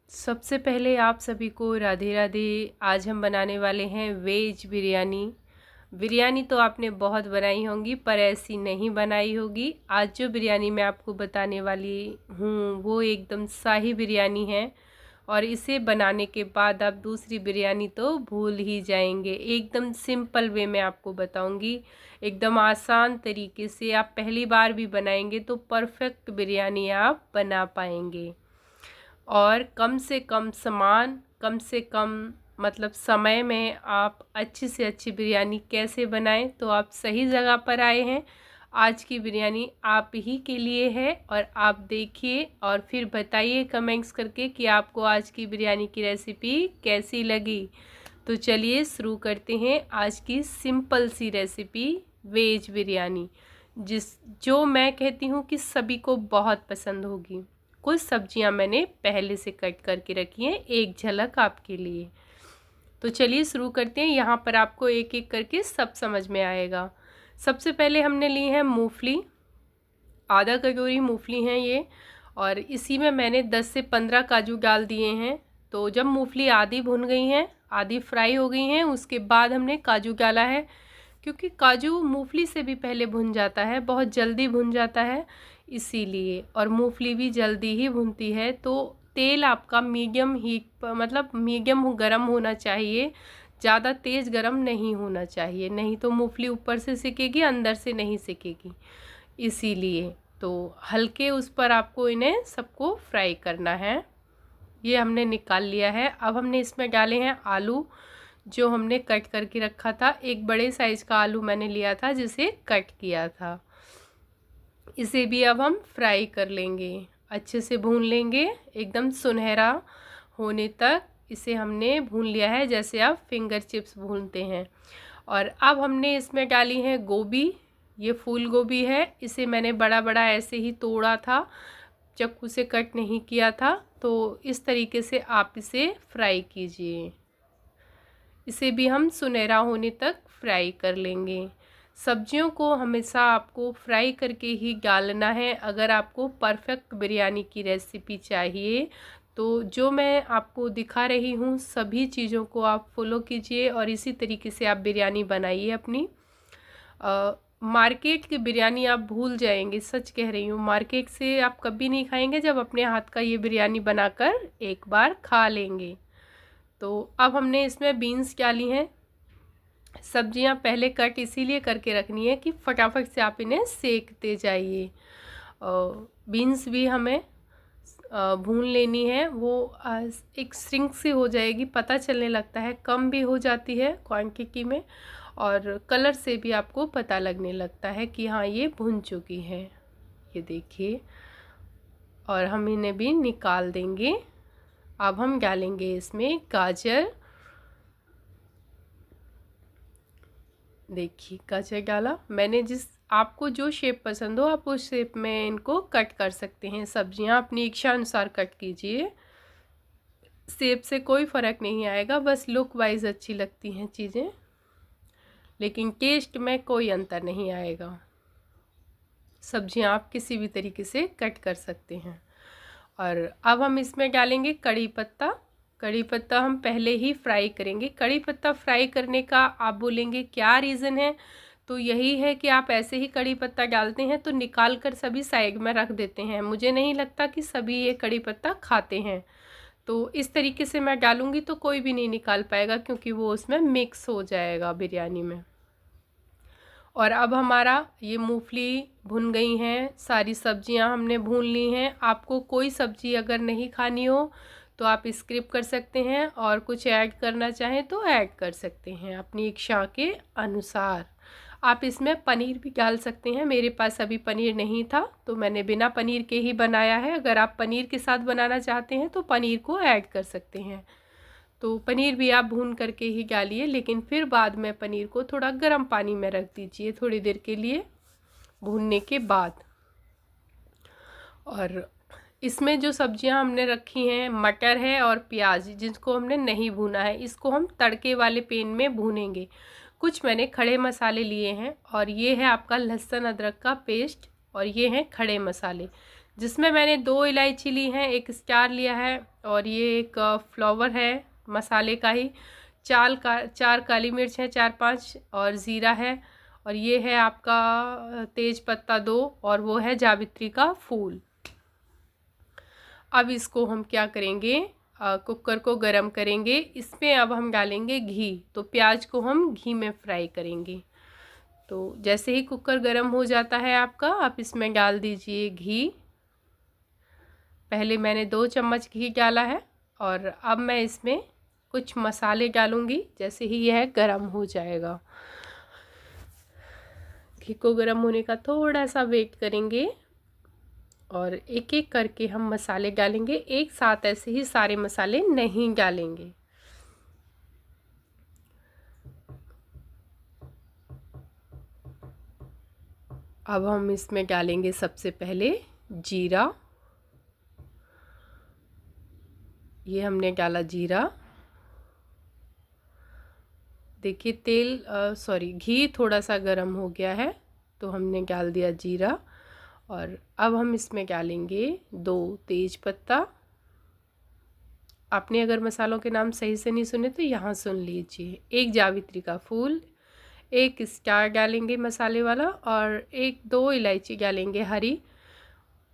सबसे पहले आप सभी को राधे राधे। आज हम बनाने वाले हैं वेज बिरयानी। बिरयानी तो आपने बहुत बनाई होंगी पर ऐसी नहीं बनाई होगी। आज जो बिरयानी मैं आपको बताने वाली हूँ वो एकदम शाही बिरयानी है और इसे बनाने के बाद आप दूसरी बिरयानी तो भूल ही जाएंगे। एकदम सिंपल वे में आपको बताऊंगी, एकदम आसान तरीके से। आप पहली बार भी बनाएंगे तो परफेक्ट बिरयानी आप बना पाएंगे और कम से कम सामान, कम से कम मतलब समय में आप अच्छी से अच्छी बिरयानी कैसे बनाएं। तो आप सही जगह पर आए हैं। आज की बिरयानी आप ही के लिए है और आप देखिए और फिर बताइए कमेंट्स करके कि आपको आज की बिरयानी की रेसिपी कैसी लगी। तो चलिए शुरू करते हैं आज की सिंपल सी रेसिपी वेज बिरयानी, जो मैं कहती हूँ कि सभी को बहुत पसंद होगी। कुछ सब्जियां मैंने पहले से कट करके रखी हैं, एक झलक आपके लिए। तो चलिए शुरू करते हैं। यहाँ पर आपको एक एक करके सब समझ में आएगा। सबसे पहले हमने ली है मूंगफली, आधा कटोरी मूंगफली है ये, और इसी में मैंने 10 से 15 काजू डाल दिए हैं। तो जब मूंगफली आधी भुन गई हैं, आधी फ्राई हो गई हैं, उसके बाद हमने काजू डाला है, क्योंकि काजू मूंगफली से भी पहले भुन जाता है, बहुत जल्दी भुन जाता है इसीलिए, और मूंगफली भी जल्दी ही भुनती है। तो तेल आपका मीडियम हीट मतलब मीडियम गरम होना चाहिए, ज़्यादा तेज़ गरम नहीं होना चाहिए, नहीं तो मूंगफली ऊपर से सिकेगी, अंदर से नहीं सिकेगी। इसीलिए तो हल्के उस पर आपको इन्हें सबको फ्राई करना है। ये हमने निकाल लिया है। अब हमने इसमें डाले हैं आलू, जो हमने कट करके रखा था। एक बड़े साइज़ का आलू मैंने लिया था जिसे कट किया था। इसे भी अब हम फ्राई कर लेंगे, अच्छे से भून लेंगे, एकदम सुनहरा होने तक इसे हमने भून लिया है, जैसे आप फिंगर चिप्स भूनते हैं। और अब हमने इसमें डाली है गोभी। ये फूल गोभी है, इसे मैंने बड़ा बड़ा ऐसे ही तोड़ा था, चाकू से कट नहीं किया था। तो इस तरीके से आप इसे फ्राई कीजिए। इसे भी हम सुनहरा होने तक फ्राई कर लेंगे। सब्जियों को हमेशा आपको फ्राई करके ही डालना है अगर आपको परफेक्ट बिरयानी की रेसिपी चाहिए। तो जो मैं आपको दिखा रही हूँ सभी चीज़ों को आप फॉलो कीजिए और इसी तरीके से आप बिरयानी बनाइए अपनी। मार्केट की बिरयानी आप भूल जाएंगे, सच कह रही हूँ। मार्केट से आप कभी नहीं खाएंगे जब अपने हाथ का ये बिरयानी बनाकर एक बार खा लेंगे। तो अब हमने इसमें बीन्स डाली हैं। सब्जियां पहले कट इसीलिए करके रखनी है कि फटाफट से आप इन्हें सेकते जाइए। बीन्स भी हमें भून लेनी है। वो एक श्रिंक सी हो जाएगी, पता चलने लगता है, कम भी हो जाती है क्वांटिटी में, और कलर से भी आपको पता लगने लगता है कि हाँ ये भुन चुकी है। ये देखिए, और हम इन्हें भी निकाल देंगे। अब हम डालेंगे इसमें गाजर। देखिए गाजर डाला मैंने, जिस आपको जो शेप पसंद हो आप उस शेप में इनको कट कर सकते हैं। सब्जियां अपनी इच्छा अनुसार कट कीजिए, शेप से कोई फ़र्क नहीं आएगा, बस लुक वाइज अच्छी लगती हैं चीज़ें, लेकिन टेस्ट में कोई अंतर नहीं आएगा। सब्जियां आप किसी भी तरीके से कट कर सकते हैं। और अब हम इसमें डालेंगे कड़ी पत्ता। कड़ी पत्ता हम पहले ही फ्राई करेंगे। कड़ी पत्ता फ्राई करने का आप बोलेंगे क्या रीज़न है, तो यही है कि आप ऐसे ही कड़ी पत्ता डालते हैं तो निकाल कर सभी साइड में रख देते हैं। मुझे नहीं लगता कि सभी ये कड़ी पत्ता खाते हैं, तो इस तरीके से मैं डालूँगी तो कोई भी नहीं निकाल पाएगा, क्योंकि वो उसमें मिक्स हो जाएगा बिरयानी में। और अब हमारा ये मूंगफली भुन गई हैं, सारी सब्जियां हमने भून ली हैं। आपको कोई सब्जी अगर नहीं खानी हो तो आप स्किप कर सकते हैं, और कुछ ऐड करना चाहें तो ऐड कर सकते हैं अपनी इच्छा के अनुसार। आप इसमें पनीर भी डाल सकते हैं। मेरे पास अभी पनीर नहीं था तो मैंने बिना पनीर के ही बनाया है। अगर आप पनीर के साथ बनाना चाहते हैं तो पनीर को ऐड कर सकते हैं। तो पनीर भी आप भून करके ही डालिए, लेकिन फिर बाद में पनीर को थोड़ा गर्म पानी में रख दीजिए थोड़ी देर के लिए भूनने के बाद। और इसमें जो सब्जियां हमने रखी हैं, मटर है और प्याज, जिसको हमने नहीं भूना है, इसको हम तड़के वाले पैन में भूनेंगे। कुछ मैंने खड़े मसाले लिए हैं, और ये है आपका लहसुन अदरक का पेस्ट, और ये हैं खड़े मसाले। जिसमें मैंने 2 इलायची ली हैं, 1 स्टार लिया है और ये एक फ्लावर है मसाले का ही, 4 काली मिर्च है, 4-5 और ज़ीरा है, और ये है आपका तेज पत्ता 2 और वो है जावित्री का फूल। अब इसको हम क्या करेंगे, कुकर को गरम करेंगे। इसमें अब हम डालेंगे घी। तो प्याज को हम घी में फ्राई करेंगे। तो जैसे ही कुकर गरम हो जाता है आपका, आप इसमें डाल दीजिए घी। पहले मैंने 2 चम्मच घी डाला है और अब मैं इसमें कुछ मसाले डालूंगी जैसे ही यह गरम हो जाएगा। घी को गरम होने का थोड़ा सा वेट करेंगे और एक एक करके हम मसाले डालेंगे। एक साथ ऐसे ही सारे मसाले नहीं डालेंगे। अब हम इसमें डालेंगे सबसे पहले जीरा। ये हमने डाला जीरा। देखिए घी थोड़ा सा गर्म हो गया है तो हमने डाल दिया जीरा। और अब हम इसमें डालेंगे 2 तेज पत्ता। आपने अगर मसालों के नाम सही से नहीं सुने तो यहाँ सुन लीजिए। 1 जावित्री का फूल, 1 स्टार डालेंगे मसाले वाला और 1-2 इलायची डालेंगे हरी,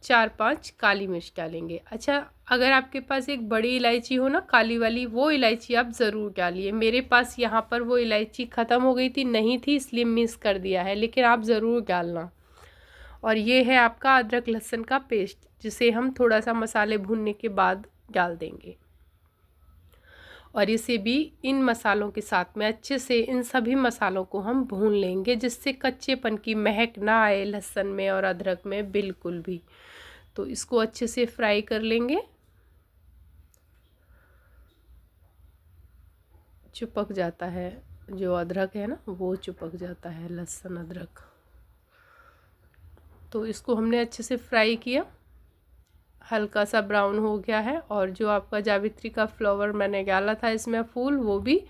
4-5 काली मिर्च डालेंगे। अच्छा, अगर आपके पास एक बड़ी इलायची हो ना काली वाली, वो इलायची आप ज़रूर डालिए। मेरे पास यहाँ पर वो इलायची ख़त्म हो गई थी, नहीं थी, इसलिए मिस कर दिया है, लेकिन आप ज़रूर डालना। और ये है आपका अदरक लहसुन का पेस्ट, जिसे हम थोड़ा सा मसाले भूनने के बाद डाल देंगे। और इसे भी इन मसालों के साथ में अच्छे से इन सभी मसालों को हम भून लेंगे, जिससे कच्चेपन की महक ना आए लहसुन में और अदरक में बिल्कुल भी। तो इसको अच्छे से फ्राई कर लेंगे। चिपक जाता है जो अदरक है ना, वो चिपक जाता है लहसुन अदरक। तो इसको हमने अच्छे से फ्राई किया, हल्का सा ब्राउन हो गया है। और जो आपका जावित्री का फ्लावर मैंने डाला था इसमें फूल, वो भी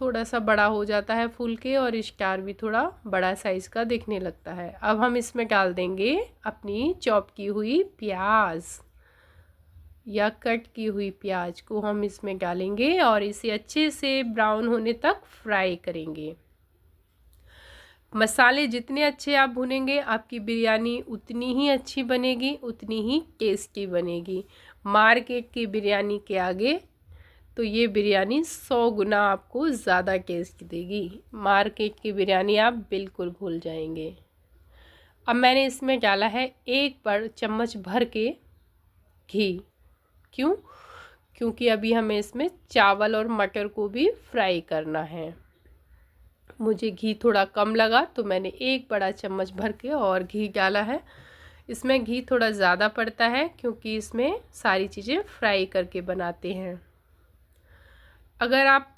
थोड़ा सा बड़ा हो जाता है फूल के, और स्टार भी थोड़ा बड़ा साइज़ का दिखने लगता है। अब हम इसमें डाल देंगे अपनी चॉप की हुई प्याज या कट की हुई प्याज को हम इसमें डालेंगे और इसे अच्छे से ब्राउन होने तक फ्राई करेंगे। मसाले जितने अच्छे आप भुनेंगे, आपकी बिरयानी उतनी ही अच्छी बनेगी, उतनी ही टेस्टी बनेगी। मार्केट की बिरयानी के आगे तो ये बिरयानी 100 गुना आपको ज़्यादा टेस्ट देगी। मार्केट की बिरयानी आप बिल्कुल भूल जाएंगे। अब मैंने इसमें डाला है 1 बड़ा चम्मच भर के घी। क्यों? क्योंकि अभी हमें इसमें चावल और मटर को भी फ्राई करना है। मुझे घी थोड़ा कम लगा तो मैंने 1 बड़ा चम्मच भर के और घी डाला है। इसमें घी थोड़ा ज़्यादा पड़ता है क्योंकि इसमें सारी चीज़ें फ्राई करके बनाते हैं। अगर आप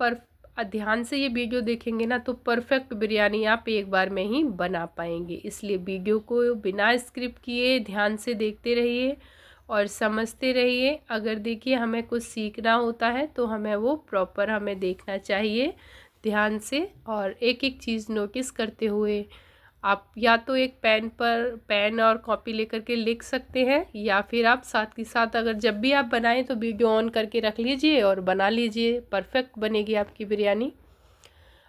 ध्यान से ये वीडियो देखेंगे ना तो परफेक्ट बिरयानी आप एक बार में ही बना पाएंगे। इसलिए वीडियो को बिना स्क्रिप्ट किए ध्यान से देखते रहिए और समझते रहिए। अगर देखिए हमें कुछ सीखना होता है तो हमें वो प्रॉपर हमें देखना चाहिए ध्यान से, और एक एक चीज़ नोटिस करते हुए आप या तो एक पेन और कॉपी लेकर के लिख सकते हैं, या फिर आप साथ के साथ अगर जब भी आप बनाएं तो वीडियो ऑन करके रख लीजिए और बना लीजिए। परफेक्ट बनेगी आपकी बिरयानी।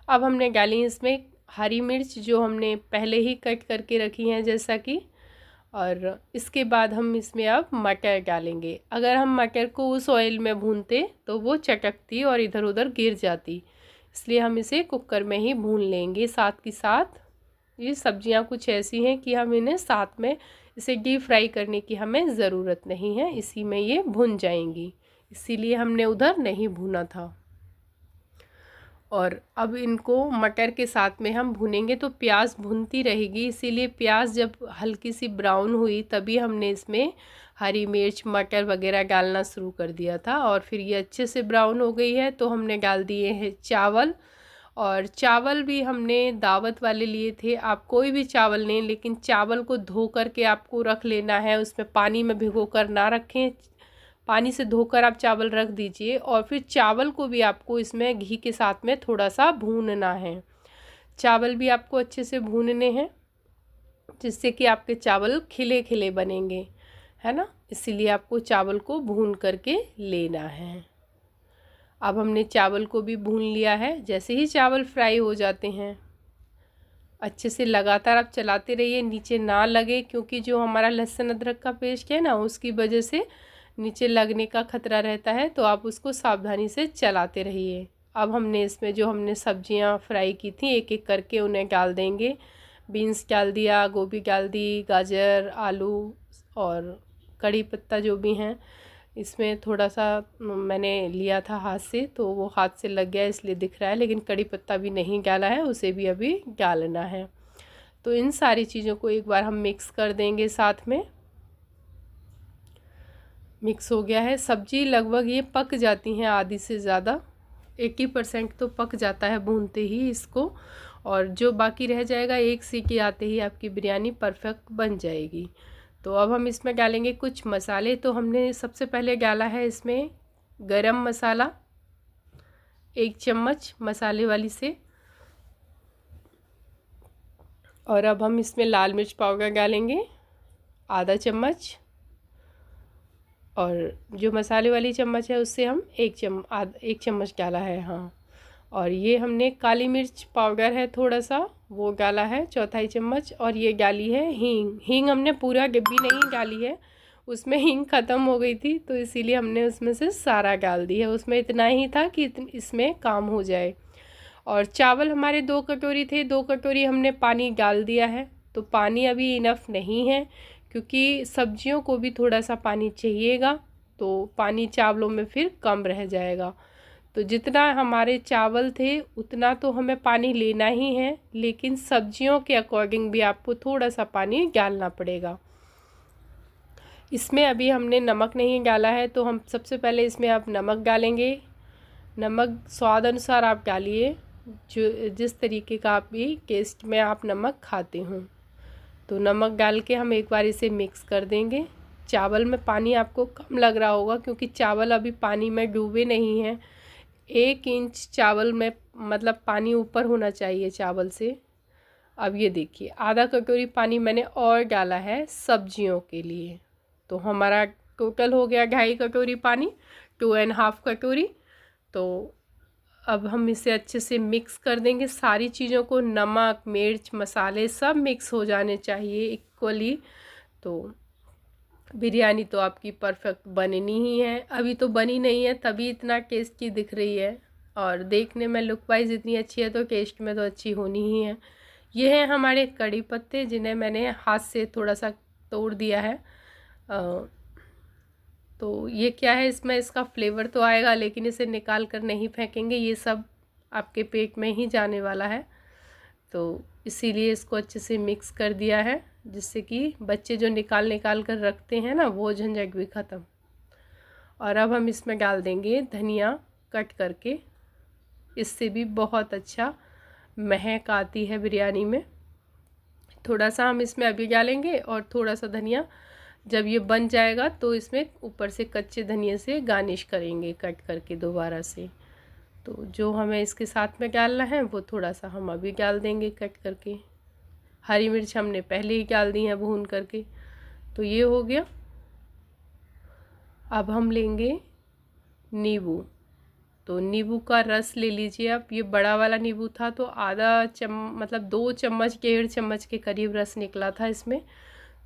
अब हमने डाली इसमें हरी मिर्च जो हमने पहले ही कट करके रखी हैं जैसा कि, और इसके बाद हम इसमें अब मटर डालेंगे। अगर हम मटर को उस ऑयल में भूनते तो वो चटकती और इधर उधर गिर जाती, इसलिए हम इसे कुकर में ही भून लेंगे साथ के साथ। ये सब्जियां कुछ ऐसी हैं कि हम इन्हें साथ में इसे डीप फ्राई करने की हमें ज़रूरत नहीं है, इसी में ये भुन जाएंगी, इसीलिए हमने उधर नहीं भुना था। और अब इनको मटर के साथ में हम भुनेंगे तो प्याज भुनती रहेगी, इसीलिए प्याज जब हल्की सी ब्राउन हुई तभी हमने इसमें हरी मिर्च मटर वगैरह डालना शुरू कर दिया था। और फिर ये अच्छे से ब्राउन हो गई है तो हमने डाल दिए हैं चावल। और चावल भी हमने दावत वाले लिए थे, आप कोई भी चावल लें, लेकिन चावल को धो कर के आपको रख लेना है, उसमें पानी में भिगो कर ना रखें। पानी से धोकर आप चावल रख दीजिए और फिर चावल को भी आपको इसमें घी के साथ में थोड़ा सा भूनना है। चावल भी आपको अच्छे से भूनने हैं जिससे कि आपके चावल खिले खिले बनेंगे, है ना, इसीलिए आपको चावल को भून करके लेना है। अब हमने चावल को भी भून लिया है। जैसे ही चावल फ्राई हो जाते हैं अच्छे से लगातार आप चलाते रहिए, नीचे ना लगे, क्योंकि जो हमारा लहसुन अदरक का पेस्ट है ना उसकी वजह से नीचे लगने का खतरा रहता है, तो आप उसको सावधानी से चलाते रहिए। अब हमने इसमें जो हमने सब्जियां फ्राई की थी एक एक करके उन्हें डाल देंगे। बीन्स डाल दिया, गोभी डाल दी, गाजर, आलू और कड़ी पत्ता जो भी हैं। इसमें थोड़ा सा मैंने लिया था हाथ से, तो वो हाथ से लग गया इसलिए दिख रहा है, लेकिन कड़ी पत्ता भी नहीं डाला है, उसे भी अभी डालना है। तो इन सारी चीज़ों को एक बार हम मिक्स कर देंगे। साथ में मिक्स हो गया है। सब्जी लगभग ये पक जाती हैं, आधी से ज़्यादा 80% तो पक जाता है भूनते ही इसको, और जो बाकी रह जाएगा एक सीटी आते ही आपकी बिरयानी परफेक्ट बन जाएगी। तो अब हम इसमें डालेंगे कुछ मसाले। तो हमने सबसे पहले डाला है इसमें गरम मसाला 1 चम्मच मसाले वाली से, और अब हम इसमें लाल मिर्च पाउडर डालेंगे आधा चम्मच, और जो मसाले वाली चम्मच है उससे हम 1 चम्मच डाला है। हाँ, और ये हमने काली मिर्च पाउडर है थोड़ा सा, वो डाला है 1/4 चम्मच, और ये डाली है हींग। हींग हमने पूरा डिब्बी नहीं डाली है, उसमें हींग ख़त्म हो गई थी, तो इसीलिए हमने उसमें से सारा डाल दी है। उसमें इतना ही था कि इसमें काम हो जाए। और चावल हमारे 2 कटोरी थे, 2 कटोरी हमने पानी डाल दिया है। तो पानी अभी इनफ नहीं है, क्योंकि सब्जियों को भी थोड़ा सा पानी चाहिएगा, तो पानी चावलों में फिर कम रह जाएगा। तो जितना हमारे चावल थे उतना तो हमें पानी लेना ही है, लेकिन सब्जियों के अकॉर्डिंग भी आपको थोड़ा सा पानी डालना पड़ेगा। इसमें अभी हमने नमक नहीं डाला है, तो हम सबसे पहले इसमें आप नमक डालेंगे। नमक स्वाद अनुसार आप डालिए, जो जिस तरीके का आप भी टेस्ट में आप नमक खाते हो। तो नमक डाल के हम एक बार इसे मिक्स कर देंगे। चावल में पानी आपको कम लग रहा होगा, क्योंकि चावल अभी पानी में डूबे नहीं हैं। 1 इंच चावल में मतलब पानी ऊपर होना चाहिए चावल से। अब ये देखिए आधा कटोरी पानी मैंने और डाला है सब्जियों के लिए, तो हमारा टोटल हो गया 2.5 कटोरी पानी, 2.5 कटोरी। तो अब हम इसे अच्छे से मिक्स कर देंगे सारी चीज़ों को। नमक, मिर्च, मसाले सब मिक्स हो जाने चाहिए इक्वली। तो बिरयानी तो आपकी परफेक्ट बननी ही है। अभी तो बनी नहीं है, तभी इतना टेस्टी दिख रही है, और देखने में लुक वाइज इतनी अच्छी है, तो टेस्ट में तो अच्छी होनी ही है। ये हैं हमारे कड़ी पत्ते, जिन्हें मैंने हाथ से थोड़ा सा तोड़ दिया है। तो ये क्या है, इसमें इसका फ्लेवर तो आएगा, लेकिन इसे निकाल कर नहीं फेंकेंगे, ये सब आपके पेट में ही जाने वाला है। तो इसीलिए इसको अच्छे से मिक्स कर दिया है, जिससे कि बच्चे जो निकाल कर रखते हैं ना, वो झंझट भी ख़त्म। और अब हम इसमें डाल देंगे धनिया कट करके, इससे भी बहुत अच्छा महक आती है बिरयानी में। थोड़ा सा हम इसमें अभी डालेंगे, और थोड़ा सा धनिया जब ये बन जाएगा तो इसमें ऊपर से कच्चे धनिया से गार्निश करेंगे कट करके दोबारा से। तो जो हमें इसके साथ में डालना है वो थोड़ा सा हम अभी डाल देंगे कट करके। हरी मिर्च हमने पहले ही डाल दी है भून करके। तो ये हो गया। अब हम लेंगे नींबू। तो नींबू का रस ले लीजिए आप। ये बड़ा वाला नींबू था, तो मतलब 2 चम्मच 1.5 चम्मच के करीब रस निकला था इसमें।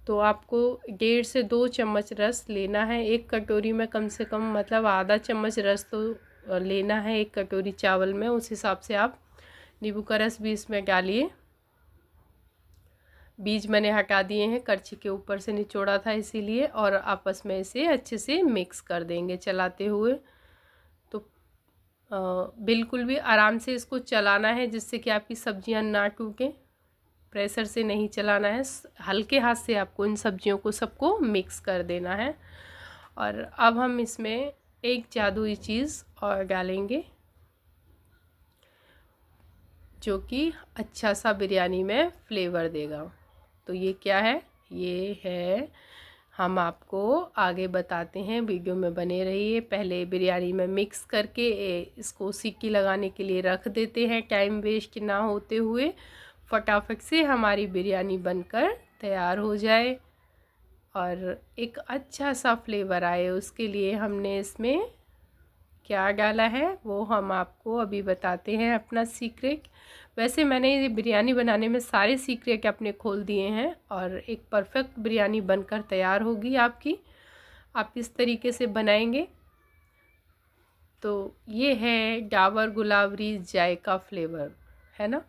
तो आपको 1.5 से 2 चम्मच रस लेना है। 1 कटोरी में कम से कम मतलब आधा चम्मच रस तो लेना है 1 कटोरी चावल में। उस हिसाब से आप नींबू का रस भी इसमें डालिए। बीज मैंने हटा दिए हैं, करछी के ऊपर से निचोड़ा था इसीलिए। और आपस में इसे अच्छे से मिक्स कर देंगे चलाते हुए। तो बिल्कुल भी आराम से इसको चलाना है, जिससे कि आपकी सब्जियां ना टूटें। प्रेशर से नहीं चलाना है, हल्के हाथ से आपको इन सब्जियों को सबको मिक्स कर देना है। और अब हम इसमें एक जादुई चीज़ और डालेंगे, जो कि अच्छा सा बिरयानी में फ्लेवर देगा। तो ये क्या है? ये है, हम आपको आगे बताते हैं, वीडियो में बने रहिए। पहले बिरयानी में मिक्स करके इसको सीटी लगाने के लिए रख देते हैं, टाइम वेस्ट ना होते हुए, फटाफट से हमारी बिरयानी बनकर तैयार हो जाए। और एक अच्छा सा फ्लेवर आए उसके लिए हमने इसमें क्या डाला है वो हम आपको अभी बताते हैं अपना सीक्रेट। वैसे मैंने ये बिरयानी बनाने में सारे सीक्रेट अपने खोल दिए हैं और एक परफेक्ट बिरयानी बनकर तैयार होगी आपकी। आप इस तरीके से बनाएंगे तो ये है डाबर गुलाबरी जायका फ्लेवर, है ना।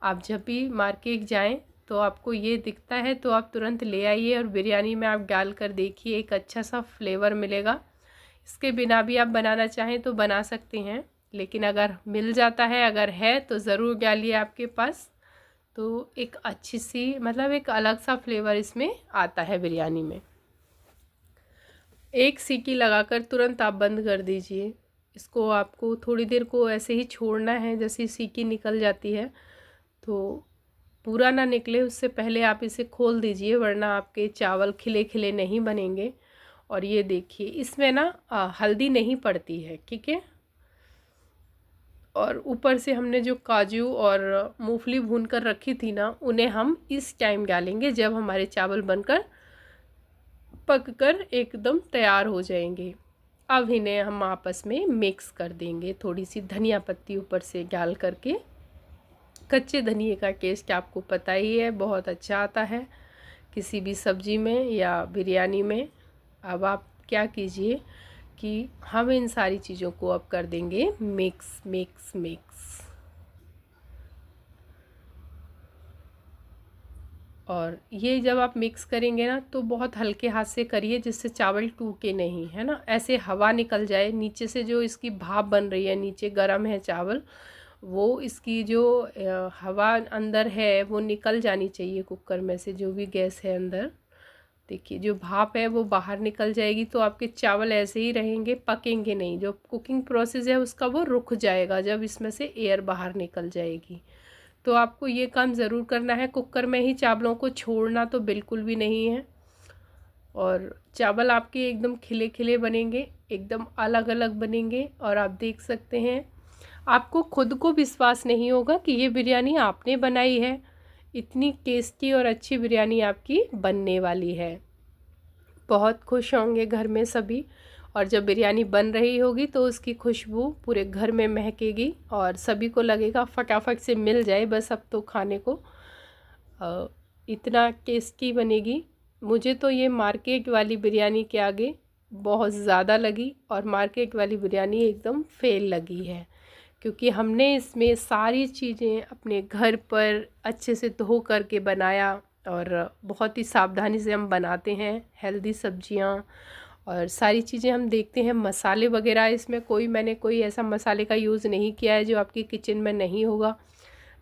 आप जब भी मार्केट जाएं तो आपको ये दिखता है तो आप तुरंत ले आइए और बिरयानी में आप डाल कर देखिए, एक अच्छा सा फ्लेवर मिलेगा। इसके बिना भी आप बनाना चाहें तो बना सकते हैं, लेकिन अगर मिल जाता है, अगर है तो ज़रूर डालिए आपके पास। तो एक अच्छी सी मतलब एक अलग सा फ्लेवर इसमें आता है बिरयानी में। एक सीटी लगाकर तुरंत आप बंद कर दीजिए। इसको आपको थोड़ी देर को ऐसे ही छोड़ना है, जैसे सीटी निकल जाती है तो पूरा ना निकले उससे पहले आप इसे खोल दीजिए, वरना आपके चावल खिले खिले नहीं बनेंगे। और ये देखिए इसमें ना हल्दी नहीं पड़ती है, ठीक है। और ऊपर से हमने जो काजू और मूंगफली भून कर रखी थी ना, उन्हें हम इस टाइम डालेंगे जब हमारे चावल बनकर पककर एकदम तैयार हो जाएंगे। अब इन्हें हम आपस में मिक्स कर देंगे, थोड़ी सी धनिया पत्ती ऊपर से डाल करके। कच्चे धनिए का टेस्ट आपको पता ही है, बहुत अच्छा आता है किसी भी सब्जी में या बिरयानी में। अब आप क्या कीजिए कि हम इन सारी चीज़ों को अब कर देंगे मिक्स मिक्स मिक्स। और ये जब आप मिक्स करेंगे ना तो बहुत हल्के हाथ से करिए, जिससे चावल टूटे नहीं, है ना। ऐसे हवा निकल जाए नीचे से, जो इसकी भाप बन रही है, नीचे गर्म है चावल, वो इसकी जो हवा अंदर है वो निकल जानी चाहिए कुकर में से, जो भी गैस है अंदर। देखिए जो भाप है वो बाहर निकल जाएगी तो आपके चावल ऐसे ही रहेंगे, पकेंगे नहीं। जो कुकिंग प्रोसेस है उसका वो रुक जाएगा जब इसमें से एयर बाहर निकल जाएगी। तो आपको ये काम ज़रूर करना है, कुकर में ही चावलों को छोड़ना तो बिल्कुल भी नहीं है। और चावल आपके एकदम खिले खिले बनेंगे, एकदम अलग अलग बनेंगे। और आप देख सकते हैं, आपको खुद को विश्वास नहीं होगा कि ये बिरयानी आपने बनाई है। इतनी टेस्टी और अच्छी बिरयानी आपकी बनने वाली है। बहुत खुश होंगे घर में सभी। और जब बिरयानी बन रही होगी तो उसकी खुशबू पूरे घर में महकेगी और सभी को लगेगा फटाफट से मिल जाए बस अब तो खाने को। इतना टेस्टी बनेगी। मुझे तो ये मार्केट वाली बिरयानी के आगे बहुत ज़्यादा लगी, और मार्केट वाली बिरयानी एकदम फेल लगी है, क्योंकि हमने इसमें सारी चीज़ें अपने घर पर अच्छे से धो करके बनाया और बहुत ही सावधानी से हम बनाते हैं हेल्दी सब्जियां। और सारी चीज़ें हम देखते हैं, मसाले वगैरह इसमें मैंने कोई ऐसा मसाले का यूज़ नहीं किया है जो आपकी किचन में नहीं होगा।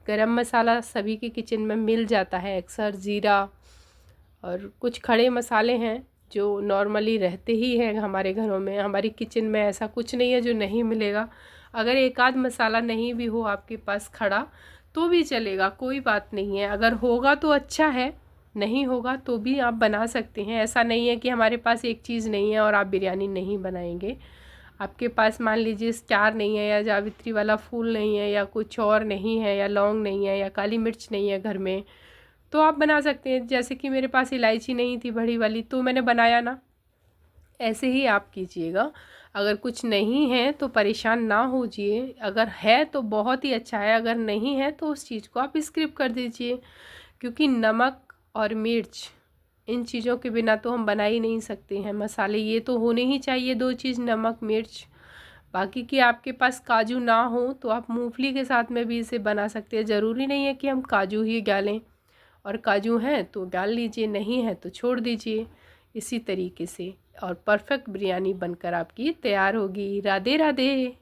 गरम मसाला सभी की किचन में मिल जाता है अक्सर, ज़ीरा और कुछ खड़े मसाले हैं जो नॉर्मली रहते ही हैं हमारे घरों में। हमारी किचन में ऐसा कुछ नहीं है जो नहीं मिलेगा। अगर एक आध मसाला नहीं भी हो आपके पास खड़ा तो भी चलेगा, कोई बात नहीं है। अगर होगा तो अच्छा है, नहीं होगा तो भी आप बना सकते हैं। ऐसा नहीं है कि हमारे पास एक चीज़ नहीं है और आप बिरयानी नहीं बनाएंगे। आपके पास मान लीजिए स्टार नहीं है, या जावित्री वाला फूल नहीं है, या कुछ और नहीं है, या लौंग नहीं है, या काली मिर्च नहीं है घर में, तो आप बना सकते हैं। जैसे कि मेरे पास इलायची नहीं थी बड़ी वाली, तो मैंने बनाया ना। ऐसे ही आप कीजिएगा। अगर कुछ नहीं है तो परेशान ना होजिए, अगर है तो बहुत ही अच्छा है, अगर नहीं है तो उस चीज़ को आप स्किप कर दीजिए। क्योंकि नमक और मिर्च, इन चीज़ों के बिना तो हम बना ही नहीं सकते हैं। मसाले ये तो होने ही चाहिए, दो चीज़, नमक मिर्च। बाकी कि आपके पास काजू ना हो तो आप मूंगफली के साथ में भी इसे बना सकते हैं। ज़रूरी नहीं है कि हम काजू ही डालें, और काजू हैं तो डाल लीजिए, नहीं है तो छोड़ दीजिए। इसी तरीके से और परफेक्ट बिरयानी बनकर आपकी तैयार होगी। राधे राधे।